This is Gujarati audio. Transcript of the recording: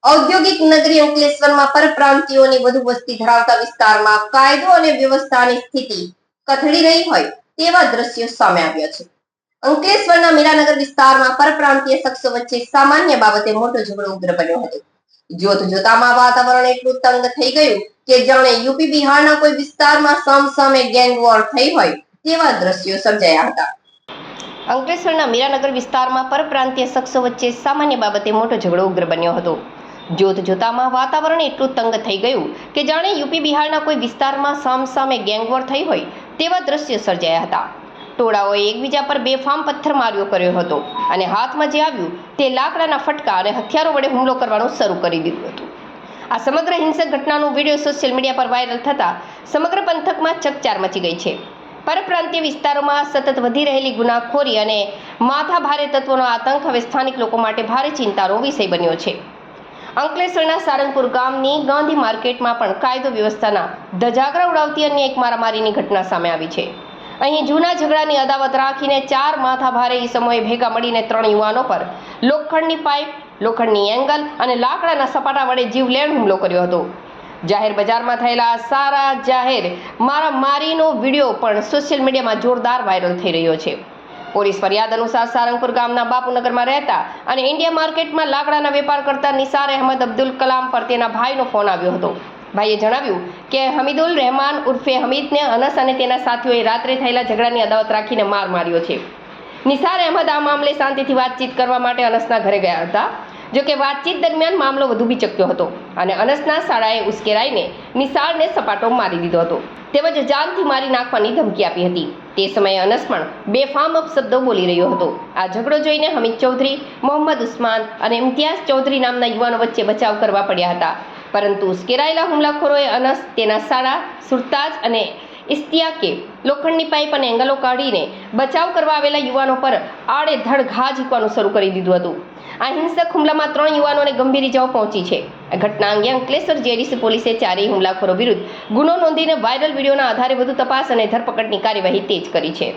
ઔદ્યોગિક નગરી અંકલેશ્વરમાં પરપ્રાંતિયોની વધુ વસ્તી ધરાવતા વિસ્તારમાં કાયદો અને વ્યવસ્થાની સ્થિતિ કથળી રહી હોય તેવા દ્રશ્યો સામે આવ્યા છે. અંકલેશ્વરના મીરાનગર વિસ્તારમાં પરપ્રાંતીય શખ્સો વચ્ચે સામાન્ય બાબતે મોટો ઝઘડો ઉગ્ર બન્યો હતો. જોત જોતામાં વાતાવરણ એટલું તંગ થઈ ગયું કે જાણે યુપી બિહારના કોઈ વિસ્તારમાં સમસામે ગેંગ વોર થઈ હોય તેવા દ્રશ્યો સર્જાયા હતા. અંકલેશ્વરના મીરાનગર વિસ્તારમાં પરપ્રાંતીય શખ્સો વચ્ચે સામાન્ય બાબતે મોટો ઝઘડો ઉગ્ર બન્યો હતો. જોત જોતામાં વાતાવરણ એટલું તંગ થઈ ગયું કે જાણે યુપી બિહારના કોઈ વિસ્તારમાં સામસામે ગેંગવોર થઈ હોય તેવા દ્રશ્યો સર્જાયા હતા. ટોળાઓએ એકબીજા પર બેફામ પથ્થરમારીઓ કર્યો હતો અને હાથમાં જે આવ્યું તે લાકડાના ફટકા અને હથિયારો વડે હુમલો કરવાનું શરૂ કરી દીધું હતું. આ સમગ્ર હિંસક ઘટનાનો વિડીયો સોશિયલ મીડિયા પર વાયરલ થતા સમગ્ર પંથકમાં ચકચાર મચી ગઈ છે. પરપ્રાંતીય વિસ્તારોમાં સતત વધી રહેલી ગુનાખોરી અને માથાભારે તત્વોનો આતંક હવે સ્થાનિક લોકો માટે ભારે ચિંતાનો વિષય બન્યો છે. અંકલેશ્વરના સારંગપુર ગામની ગાંધી માર્કેટમાં પણ કાયદો વ્યવસ્થાના ધજાગરા ઉડાવતી અન્ય એક મારામારીની ઘટના સામે આવી છે. અહીં જૂના ઝઘડાની અદાવત રાખીને 4 માથાભારે ઈસમોએ ભેગા મળીને 3 યુવાનો પર લોખંડની પાઇપ, લોખંડની એંગલ અને લાકડાના સપાટા વડે જીવલેણ હુમલો કર્યો હતો. જાહેર બજારમાં થયેલા સારા જાહેર મારામારીનો વિડીયો પણ સોશિયલ મીડિયામાં જોરદાર વાયરલ થઈ રહ્યો છે. પોલીસ ફરિયાદ અનુસાર સારંગપુર ગામના બાપુનગરમાં રહેતા અને ઇન્ડિયા માર્કેટમાં લાકડાના વેપાર કરતા નિસાર અહેમદ અબ્દુલ કલામ પર તેના ભાઈનો ફોન આવ્યો હતો. ભાઈએ જણાવ્યું કે હમીદુલ રહેમાન ઉર્ફે હમીદને અનસ અને તેના સાથીઓએ રાત્રે થયેલા ઝઘડાની અદાવત રાખીને માર માર્યો છે. નિસાર અહેમદ આ મામલે શાંતિથી વાતચીત કરવા માટે અનસના ઘરે ગયા હતા. જોકે વાતચીત દરમિયાન મામલો વધુ બીચક્યો હતો અને અનસના શાળાએ ઉશ્કેરાઈને નિસારને સપાટો મારી દીધો હતો તેમજ જાનથી મારી નાખવાની ધમકી આપી હતી. તે સમયે અનસ પણ બેફામ અપશબ્દો બોલી રહ્યો હતો. આ ઝઘડો જોઈને હમીદ ચૌધરી, મોહમ્મદ ઉસ્માન અને ઇમ્તિયાઝ ચૌધરી નામના યુવાનો વચ્ચે બચાવ કરવા પડ્યા હતા. પરંતુ ઉશ્કેરાયેલા હુમલાખોરોએ અનસ, તેના શાળા સુરતાજ અને ઇસ્તિયાકે લોખંડની પાઇપ અને એંગલો કાઢીને બચાવ કરવા આવેલા યુવાનો પર આડેધડ ઘા ઝીકવાનું શરૂ કરી દીધું હતું. આ હિંસક હુમલામાં 3 યુવાનોને ગંભીર ઇજાઓ પહોંચી છે. આ ઘટના અંગે અંકલેશ્વર જેડીસી પોલીસે 4 હુમલાખોરો વિરુદ્ધ ગુનો નોંધીને વાયરલ વિડીયોના આધારે વધુ તપાસ અને ધરપકડની કાર્યવાહી તેજ કરી છે.